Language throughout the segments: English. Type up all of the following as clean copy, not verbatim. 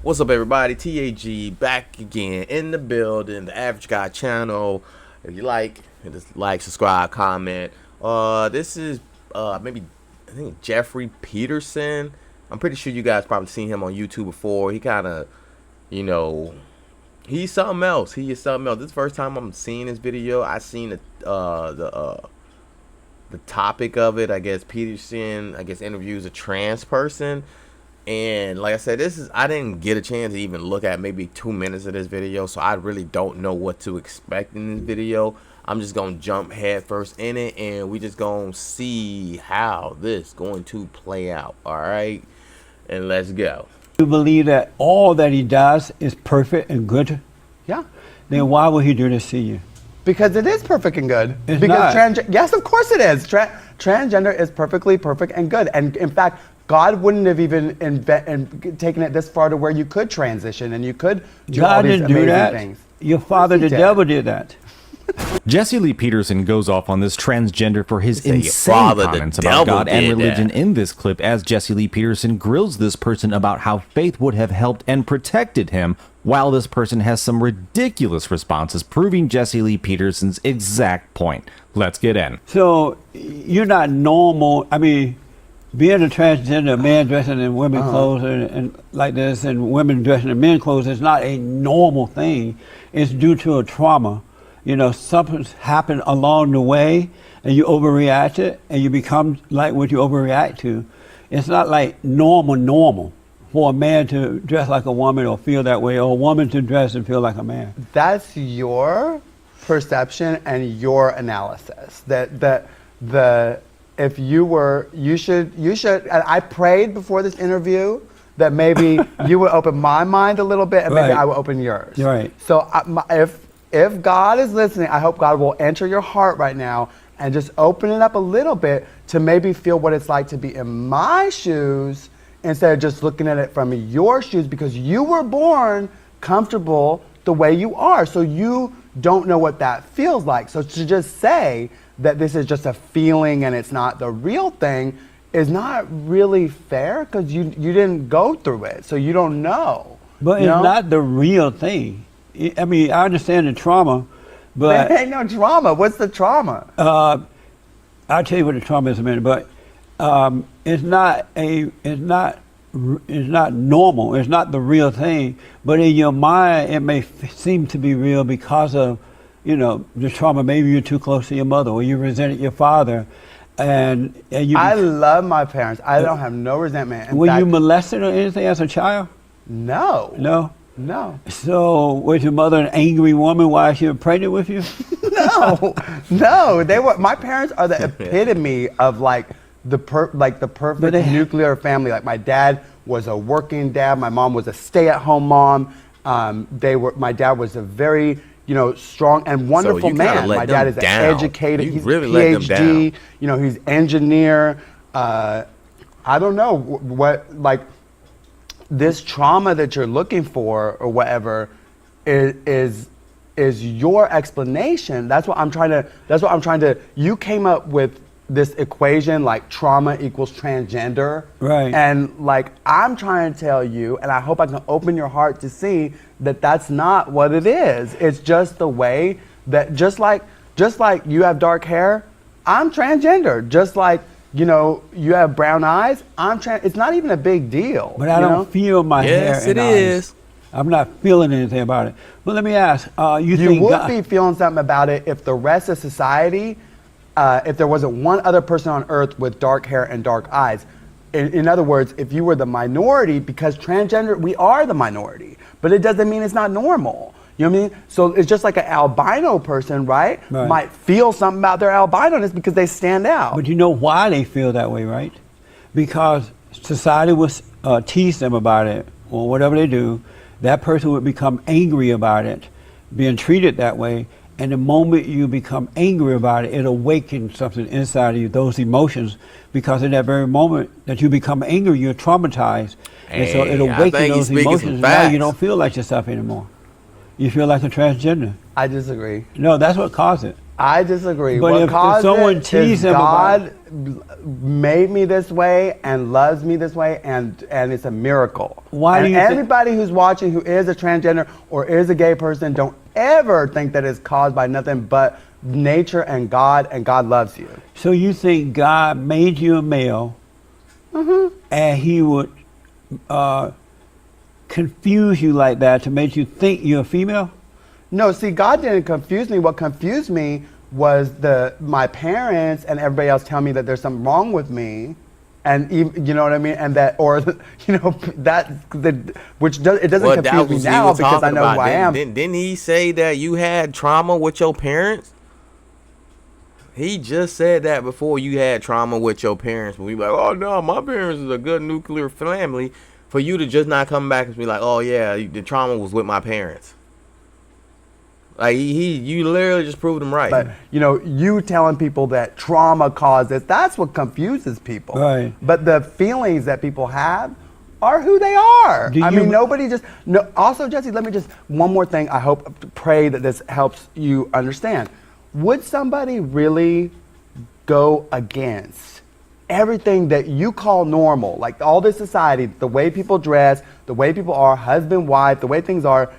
What's up, everybody? T.A.G. back again in the building, the Average Guy channel. If you like, just like, subscribe, comment. This is maybe I think Jeffrey Peterson. I'm pretty sure you guys probably seen him on YouTube before. He kind of, he's something else. He is something else. This is the first time I'm seeing this video. I seen the topic of it. I guess Peterson, interviews a trans person. And like I said, I didn't get a chance to even look at maybe 2 minutes of this video, so I really don't know what to expect in this video. I'm just gonna jump head first in it, and we just gonna see how this going to play out. All right, and let's go. You believe that all that he does is perfect and good? Yeah. Then why would he do this to you? Because it is perfect and good. It's because not. Yes, of course it is. Transgender is perfectly perfect and good. And in fact, God wouldn't have even taken it this far to where you could transition and you could do all these amazing things. Your father, the devil, did that. Jesse Lee Peterson goes off on this transgender for his insane comments about God and religion in this clip, as Jesse Lee Peterson grills this person about how faith would have helped and protected him, while this person has some ridiculous responses proving Jesse Lee Peterson's exact point. Let's get in. So you're not normal. I mean, being a transgender, a man dressing in women's clothes and like this, and women dressing in men's clothes is not a normal thing. It's due to a trauma. You know, something's happened along the way, and you overreact it, and you become like what you overreact to. It's not like normal for a man to dress like a woman or feel that way, or a woman to dress and feel like a man. That's your perception and your analysis. If you should. I prayed before this interview that maybe you would open my mind a little bit, and maybe I would open yours. Right. So if God is listening, I hope God will enter your heart right now and just open it up a little bit to maybe feel what it's like to be in my shoes instead of just looking at it from your shoes, because you were born comfortable the way you are. So you don't know what that feels like. So to just say that this is just a feeling and it's not the real thing is not really fair, because you didn't go through it, so you don't know. But it's not the real thing. I mean, I understand the trauma, but there ain't no trauma. What's the trauma? I'll tell you what the trauma is in a minute. But it's not normal. It's not the real thing. But in your mind, it may seem to be real because of, the trauma. Maybe you're too close to your mother, or you resented your father, and you. I love my parents. I don't have no resentment. Were you molested or anything as a child? No. No. So was your mother an angry woman while she was pregnant with you? No. My parents are the epitome of the perfect nuclear family. Like, my dad was a working dad. My mom was a stay-at-home mom. My dad was a very strong and wonderful man. My dad is an educated. He's T.A.G. He's engineer. I don't know what this trauma that you're looking for or whatever is your explanation. That's what I'm trying to. You came up with this equation, like trauma equals transgender. Right. And I'm trying to tell you, and I hope I can open your heart to see that that's not what it is. It's just the way that just like you have dark hair, I'm transgender. Just like you have brown eyes, it's not even a big deal. But I don't feel my hair. Yes, it is. I'm not feeling anything about it. But let me ask, you would be feeling something about it if the rest of society, if there wasn't one other person on earth with dark hair and dark eyes. In other words, if you were the minority, because transgender, we are the minority, but it doesn't mean it's not normal. You know what I mean? So it's just like an albino person, right? Might feel something about their albinoness because they stand out. But you know why they feel that way, right? Because society will tease them about it, or whatever they do. That person would become angry about it, being treated that way. And the moment you become angry about it, it awakens something inside of you, those emotions, because in that very moment that you become angry, you're traumatized. And so it awakens those emotions, and now you don't feel like yourself anymore. You feel like a transgender. I disagree. No, that's what caused it. I disagree. But what if caused someone it teased is them God made me this way and loves me this way, and it's a miracle. Why and do you everybody who's watching who is a transgender or is a gay person, don't ever think that it's caused by nothing but nature and God loves you. So you think God made you a male, and He would confuse you like that to make you think you're a female? No, see, God didn't confuse me. What confused me was my parents and everybody else telling me that there's something wrong with me, and even, you know what I mean, and that, or you know, it doesn't confuse me now because I know who I am. Didn't he say that you had trauma with your parents? He just said that before, you had trauma with your parents. When we like, oh no, my parents is a good nuclear family. For you to just not come back and be like, oh yeah, the trauma was with my parents. Like you literally just proved him right. But you know, you telling people that trauma caused this, that's what confuses people. Right. But the feelings that people have are who they are. I mean, nobody just. No. Also, Jesse, let me just one more thing. I pray that this helps you understand. Would somebody really go against everything that you call normal, like all this society, the way people dress, the way people are, husband, wife, the way things are?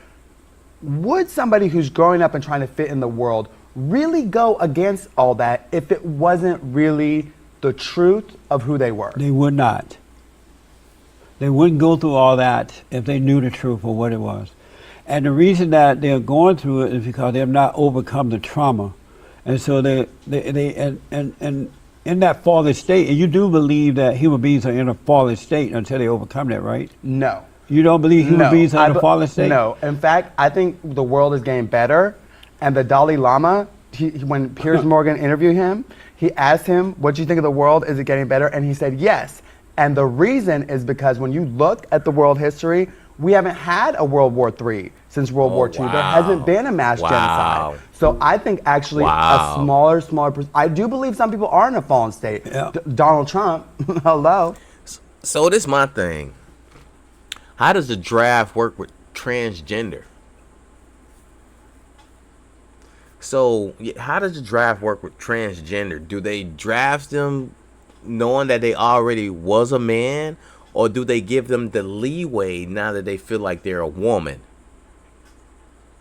Would somebody who's growing up and trying to fit in the world really go against all that if it wasn't really the truth of who they were? They would not. They wouldn't go through all that if they knew the truth of what it was. And the reason that they're going through it is because they have not overcome the trauma. And so they in that fallen state, and you do believe that human beings are in a fallen state until they overcome that, right? No. You don't believe human beings are in a fallen state? No. In fact, I think the world is getting better. And the Dalai Lama, when Piers Morgan interviewed him, he asked him, what do you think of the world? Is it getting better? And he said, yes. And the reason is because when you look at the world history, we haven't had a World War III since World War II. There hasn't been a mass genocide. So I think actually a smaller, I do believe some people are in a fallen state. Yeah. Donald Trump, hello. So this is my thing. How does the draft work with transgender? So how does the draft work with transgender? Do they draft them knowing that they already was a man? Or do they give them the leeway now that they feel like they're a woman?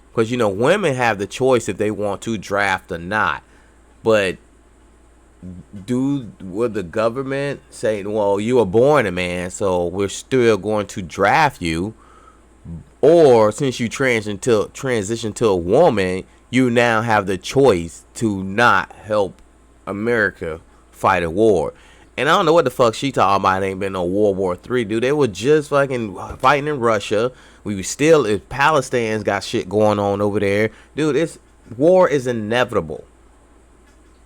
Because, you know, women have the choice if they want to draft or not. But would the government say, well, you were born a man, so we're still going to draft you? Or since you transition to a woman, you now have the choice to not help America fight a war. And I don't know what the fuck she talking about. It ain't been no World War III, dude. They were just fucking fighting in Russia. We were still, if Palestine's got shit going on over there. Dude, war is inevitable.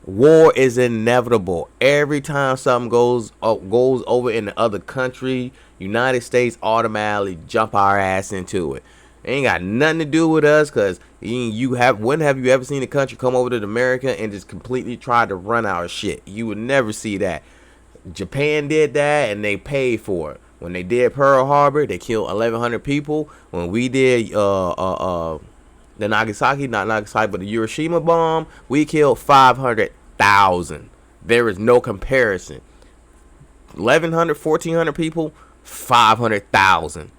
War is inevitable. Every time something goes over in the other country, United States automatically jump our ass into it. It ain't got nothing to do with us, because when have you ever seen a country come over to America and just completely try to run our shit? You would never see that. Japan did that and they paid for it. When they did Pearl Harbor, they killed 1,100 people. When we did the Nagasaki, not Nagasaki, but the Hiroshima bomb, we killed 500,000. There is no comparison. 1,100, 1,400 people, 500,000.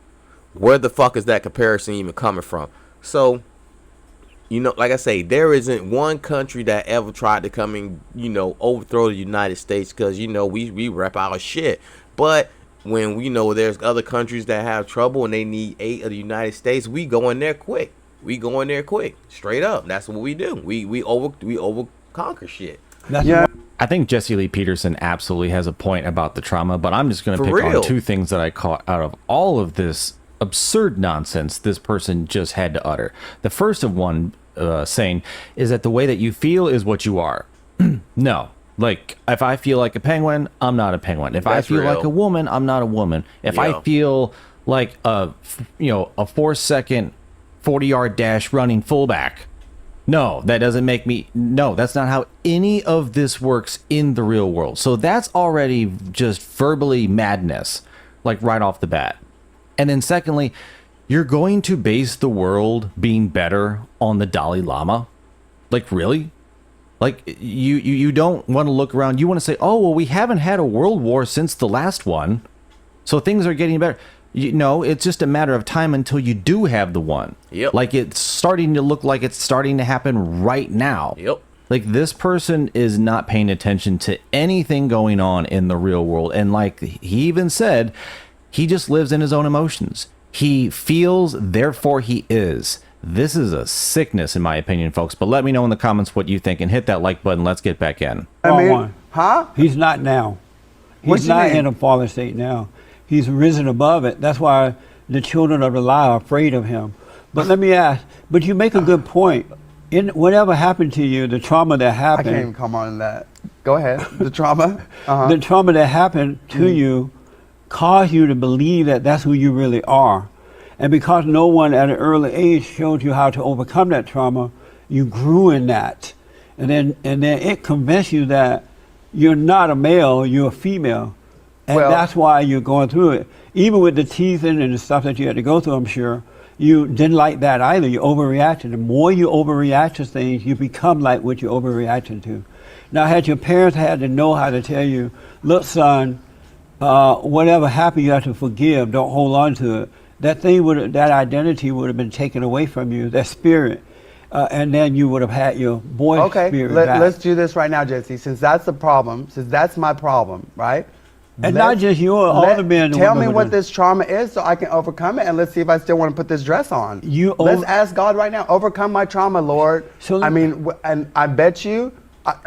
Where the fuck is that comparison even coming from? So, you know, like I say, there isn't one country that ever tried to come and, you know, overthrow the United States, because, you know, we rep our shit. But when we know there's other countries that have trouble and they need aid of the United States, we go in there quick. Straight up. That's what we do. We over conquer shit. I think Jesse Lee Peterson absolutely has a point about the trauma, but I'm just going to pick on two things that I caught out of all of this absurd nonsense this person just had to utter. The first of one saying is that the way that you feel is what you are. No. Like, if I feel like a penguin, I'm not a penguin. If I feel like a woman, I'm not a woman. If I feel like a 4-second 40-yard dash running fullback, no, that doesn't make me. No, that's not how any of this works in the real world. So that's already just verbally madness, like right off the bat. And then secondly, you're going to base the world being better on the Dalai Lama? Like, really? Like you don't want to look around. You want to say, oh, well, we haven't had a world war since the last one, so things are getting better. It's just a matter of time until you do have the one. Yep. Like it's starting to look like it's starting to happen right now. Yep. Like this person is not paying attention to anything going on in the real world. And like he even said, he just lives in his own emotions. He feels, therefore he is. This is a sickness, in my opinion, folks. But let me know in the comments what you think and hit that like button. Let's get back in. He's not now. What He's you not mean? in a fallen state now. He's risen above it. That's why the children of the lie are afraid of him. But let me ask, but you make a good point. In whatever happened to you, the trauma that I happened. can't even come on that. Go ahead. The trauma. The trauma that happened to you caused you to believe that that's who you really are. And because no one at an early age showed you how to overcome that trauma, you grew in that. And then it convinced you that you're not a male, you're a female. And Well- that's why you're going through it. Even with the teething and the stuff that you had to go through, I'm sure, you didn't like that either. You overreacted. The more you overreact to things, you become like what you're overreacting to. Now, had your parents had to know how to tell you, look, son, whatever happened, you have to forgive. Don't hold on to it. That identity would have been taken away from you, that spirit, and then you would have had your boy spirit back. Let's do this right now, Jesse. Since that's the problem, since that's my problem, right? And not just you, all the men. Tell me what this trauma is so I can overcome it, and let's see if I still want to put this dress on. Let's ask God right now, overcome my trauma, Lord. And I bet you,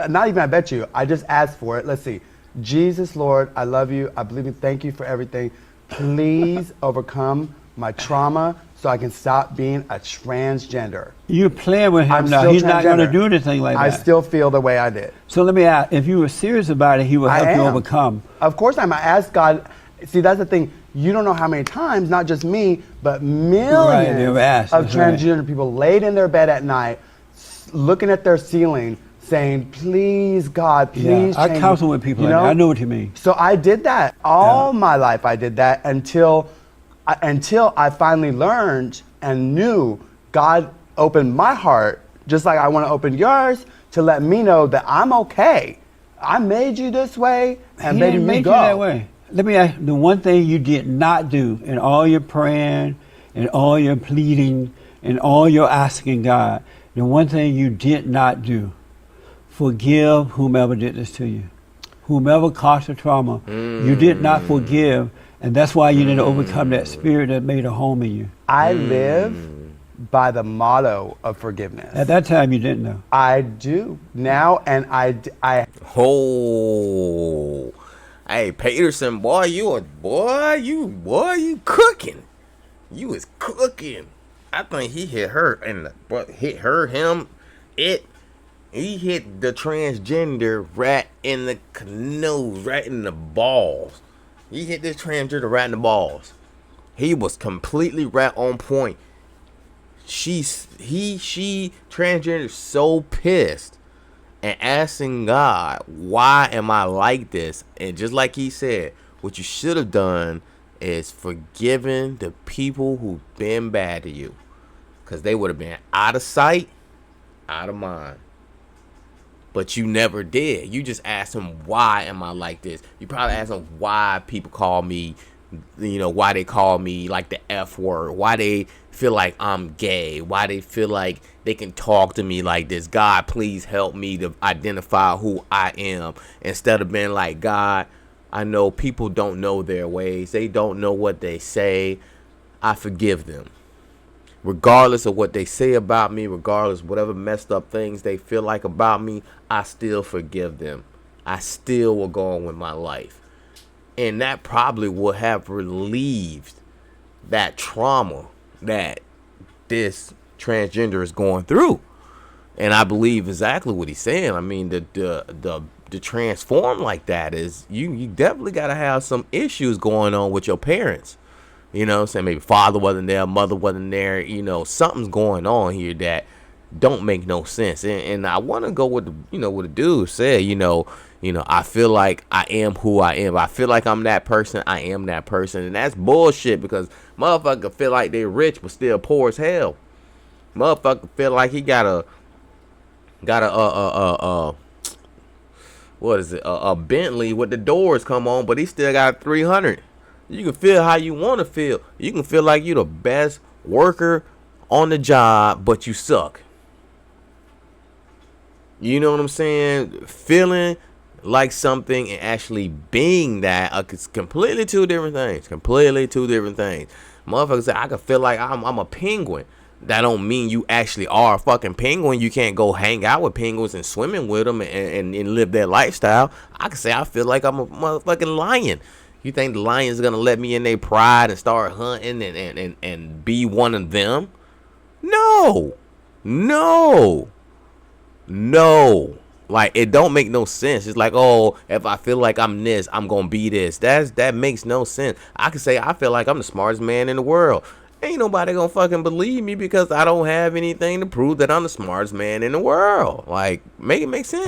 not even I bet you, I just asked for it. Let's see. Jesus, Lord, I love you. I believe you. Thank you for everything. Please overcome my trauma so I can stop being a transgender. You're playing with him now. He's not going to do anything like that. I still feel the way I did. So let me ask, if you were serious about it, he would help you overcome. Of course I ask God. See, that's the thing. You don't know how many times, not just me, but millions of transgender people laid in their bed at night, looking at their ceiling, saying, please, God, please change I counsel with people like that. I know what you mean. So I did that. All my life I did that until I finally learned and knew God opened my heart, just like I want to open yours, to let me know that I'm okay. I made you this way, and He baby, didn't you make go. you that way. Let me ask, the one thing you did not do in all your praying, and all your pleading, and all your asking God, the one thing you did not do, forgive whomever did this to you. Whomever caused the trauma, you did not forgive, and that's why you didn't overcome that spirit that made a home in you. I live by the motto of forgiveness. At that time, you didn't know. I do now, and I Oh, hey Peterson, boy, you cooking. You was cooking. I think he hit her He hit the transgender right in the nose, right in the balls. He hit this transgender right in the balls. He was completely right on point. She transgender so pissed and asking God, why am I like this? And just like he said, what you should have done is forgiven the people who've been bad to you, because they would have been out of sight, out of mind. But you never did. You just asked him, why am I like this? You probably asked him why people call me, why they call me like the F word, why they feel like I'm gay, why they feel like they can talk to me like this. God, please help me to identify who I am, instead of being like, God, I know people don't know their ways. They don't know what they say. I forgive them. Regardless of what they say about me, regardless of whatever messed up things they feel like about me, I still forgive them. I still will go on with my life. And that probably would have relieved that trauma that this transgender is going through. And I believe exactly what he's saying. I mean, the transform like that is, you definitely got to have some issues going on with your parents. You know what I'm saying? Maybe father wasn't there, mother wasn't there. Something's going on here that don't make no sense. And I want to go with what the dude said. I feel like I am who I am. I feel like I'm that person. I am that person. And that's bullshit, because motherfucker feel like they rich but still poor as hell. Motherfucker feel like he got got what is it? A Bentley with the doors come on, but he still got 300. You can feel how you want to feel. You can feel like you're the best worker on the job, but you suck. You know what I'm saying? Feeling like something and actually being that are completely two different things. Completely two different things. Motherfuckers say I can feel like I'm a penguin. That don't mean you actually are a fucking penguin. You can't go hang out with penguins and swimming with them and live that lifestyle. I can say I feel like I'm a motherfucking lion. You think the lion's gonna let me in their pride and start hunting and be one of them? No. No. No. Like, it don't make no sense. It's like, oh, if I feel like I'm this, I'm gonna be this. That makes no sense. I can say I feel like I'm the smartest man in the world. Ain't nobody gonna fucking believe me because I don't have anything to prove that I'm the smartest man in the world. Like, make it make sense.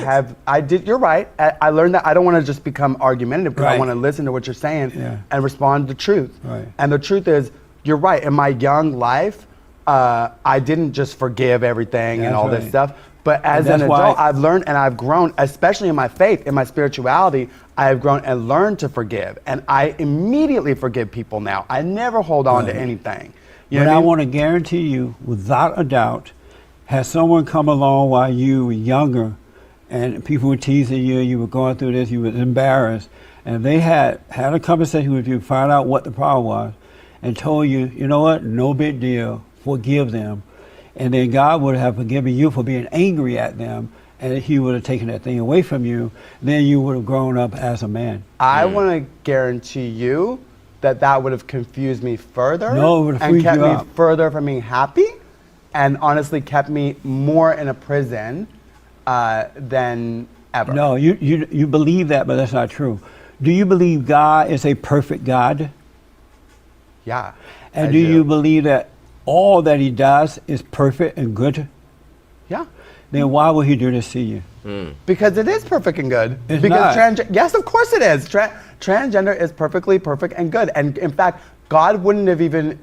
You're right. I learned that I don't want to just become argumentative because I Right. want to listen to what you're saying Yeah. and respond to truth. Right. And the truth is, you're right. In my young life, I didn't just forgive everything and That's all this right. stuff. But as And an that's adult, why- I've learned and I've grown, especially in my faith, in my spirituality, I have grown and learned to forgive. And I immediately forgive people now. I never hold on to Right. anything. You But know what I I mean? want to guarantee you, without a doubt, has someone come along while you were younger and people were teasing you, you were going through this, you were embarrassed, and they had a conversation with you, found out what the problem was, and told you, you know what, no big deal, forgive them. And then God would have forgiven you for being angry at them, and He would have taken that thing away from you. Then you would have grown up as a man. I want to guarantee you that would have confused me further No, it would have and freed kept you me up. further from being happy, and honestly kept me more in a prison than ever. No, you believe that, but that's not true. Do you believe God is a perfect God? Yeah. And I do you believe that all that He does is perfect and good? Yeah. Then why would He do this to you? Because it is perfect and good. It's because not. yes, of course it is. Transgender is perfectly perfect and good. And in fact, God wouldn't have even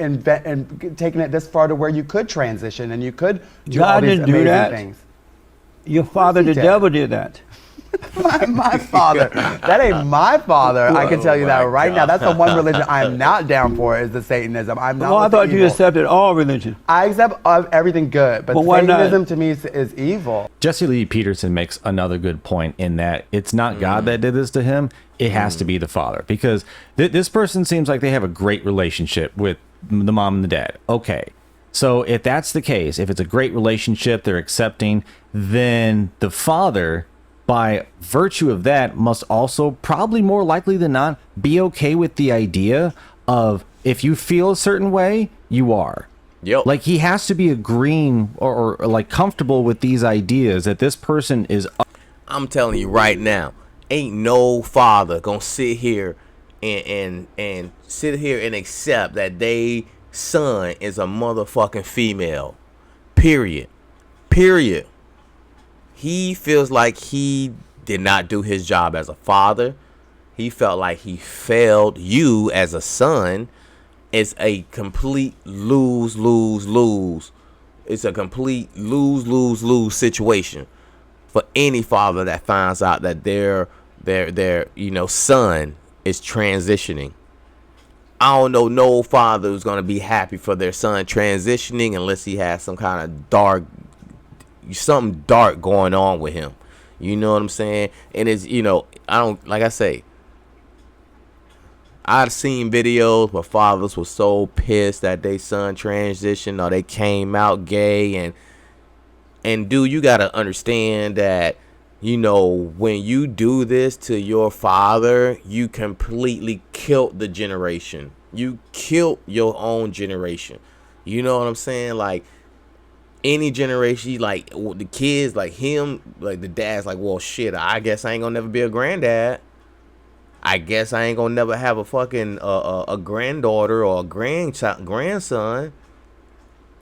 taken it this far to where you could transition and you could do all God these didn't do amazing that. things. Your father, he the did. devil, did that. my father. That ain't my father. I can tell you that right now. That's the one religion I am not down for is the Satanism. I'm not. Well, I with the thought you evil. accepted all religion. I accept everything good, but why not? Satanism to me is evil. Jesse Lee Peterson makes another good point in that it's not God that did this to him. It has to be the father because this person seems like they have a great relationship with the mom and the dad. Okay. So if that's the case, if it's a great relationship, they're accepting, then the father, by virtue of that, must also probably more likely than not be okay with the idea of if you feel a certain way, you are. Yep. Like he has to be agreeing or like comfortable with these ideas that this person is. I'm telling you right now, ain't no father gonna sit here and sit here and accept that they son is a motherfucking female. Period. He feels like he did not do his job as a father. He felt like he failed you as a son. It's a complete lose. It's a complete lose situation for any father that finds out that their son is transitioning. I don't know no father who's gonna be happy for their son transitioning unless he has some kind of something dark going on with him. You know what I'm saying? And it's, I don't, like I say, I've seen videos where fathers were so pissed that their son transitioned or they came out gay, and dude, you gotta understand that, when you do this to your father, you completely killed the generation. You killed your own generation. You know what I'm saying? Like, any generation, like the kids, like him, like the dad's like, well, shit, I guess I ain't gonna never be a granddad. I guess I ain't gonna never have a fucking a granddaughter or a grandson.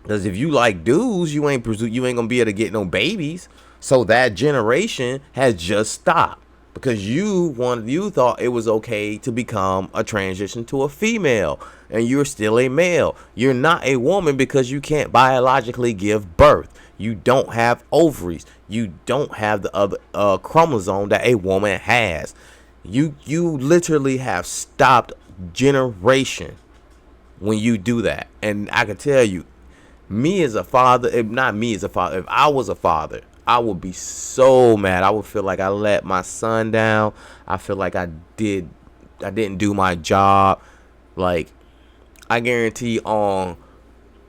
Because if you like dudes, you ain't gonna be able to get no babies. So that generation has just stopped. because you thought it was okay to become a transition to a female, and you're still a male. You're not a woman because you can't biologically give birth. You don't have ovaries. You don't have the other chromosome that a woman has. You literally have stopped generation when you do that. And I can tell you, me as a father, if not me as a father, if I was a father, I would be so mad. I would feel like I let my son down. I feel like I didn't do my job. Like, I guarantee on,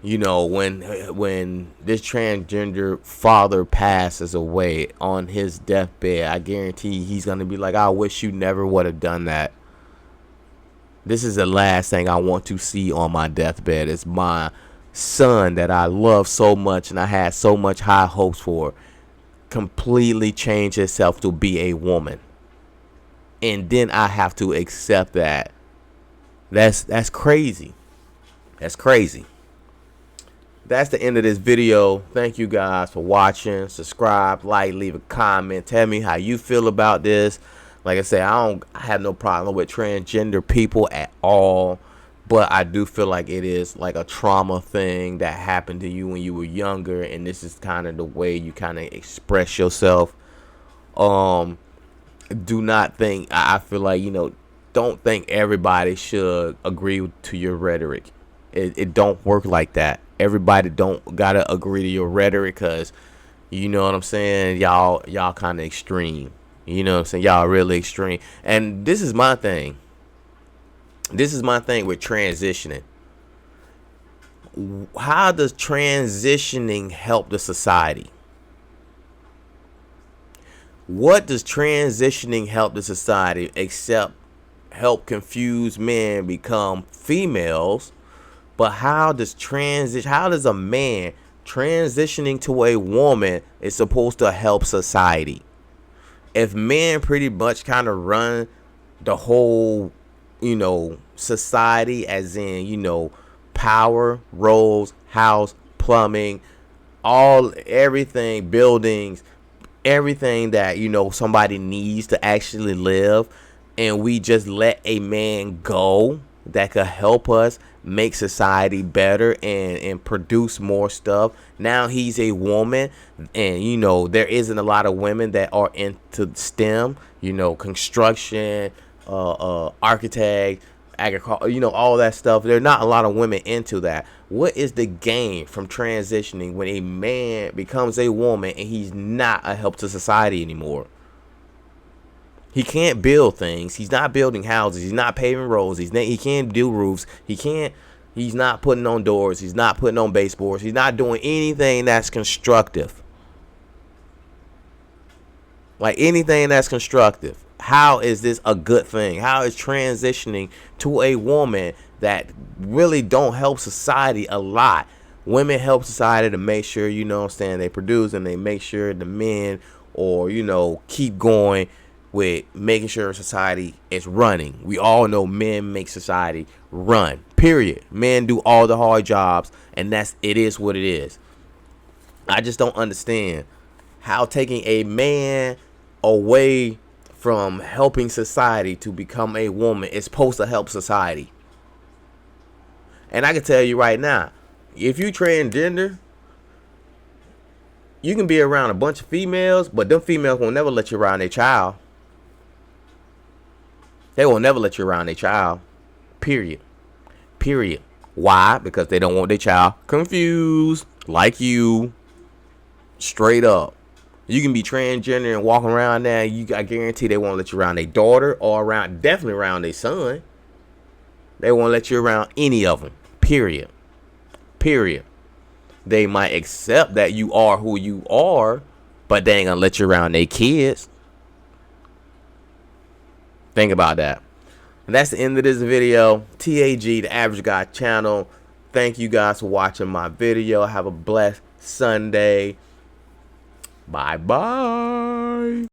when this transgender father passes away on his deathbed, I guarantee he's gonna be like, I wish you never would have done that. This is the last thing I want to see on my deathbed. It's my son that I love so much and I had so much high hopes for completely change himself to be a woman. And then I have to accept that. That's crazy. That's crazy. That's the end of this video. Thank you guys for watching. Subscribe, like, leave a comment. Tell me how you feel about this. Like I said, I have no problem with transgender people at all. But I do feel like it is like a trauma thing that happened to you when you were younger. And this is kind of the way you kind of express yourself. Do not think, I feel like, don't think everybody should agree to your rhetoric. It don't work like that. Everybody don't gotta agree to your rhetoric, because you know what I'm saying, y'all kind of extreme. You know what I'm saying, y'all really extreme. And this is my thing. This is my thing with transitioning. How does transitioning help the society? What does transitioning help the society except help confuse men become females? But how does a man transitioning to a woman is supposed to help society? If men pretty much kind of run the whole, society, as in, power, roads, house, plumbing, everything, buildings, everything that, somebody needs to actually live, and we just let a man go that could help us make society better and produce more stuff. Now he's a woman, and there isn't a lot of women that are into STEM, construction, architect, agriculture, all that stuff. There are not a lot of women into that. What is the gain from transitioning when a man becomes a woman and he's not a help to society anymore? He can't build things. He's not building houses. He's not paving roads. He can't do roofs. He's not putting on doors. He's not putting on baseboards. He's not doing anything that's constructive. Like anything that's constructive. How is this a good thing? How is transitioning to a woman that really don't help society a lot? Women help society to make sure, they produce, and they make sure the men or, keep going with making sure society is running. We all know men make society run, period. Men do all the hard jobs, and it is what it is. I just don't understand how taking a man away from helping society to become a woman is supposed to help society. And I can tell you right now, if you transgender, you can be around a bunch of females, but them females will never let you around their child. They will never let you around their child. Period. Period. Why? Because they don't want their child confused like you. Straight up. You can be transgender and walk around there. I guarantee they won't let you around their daughter or definitely around their son. They won't let you around any of them. Period. Period. They might accept that you are who you are, but they ain't gonna let you around their kids. Think about that. And that's the end of this video. T.A.G, the Average Guy channel. Thank you guys for watching my video. Have a blessed Sunday. Bye-bye.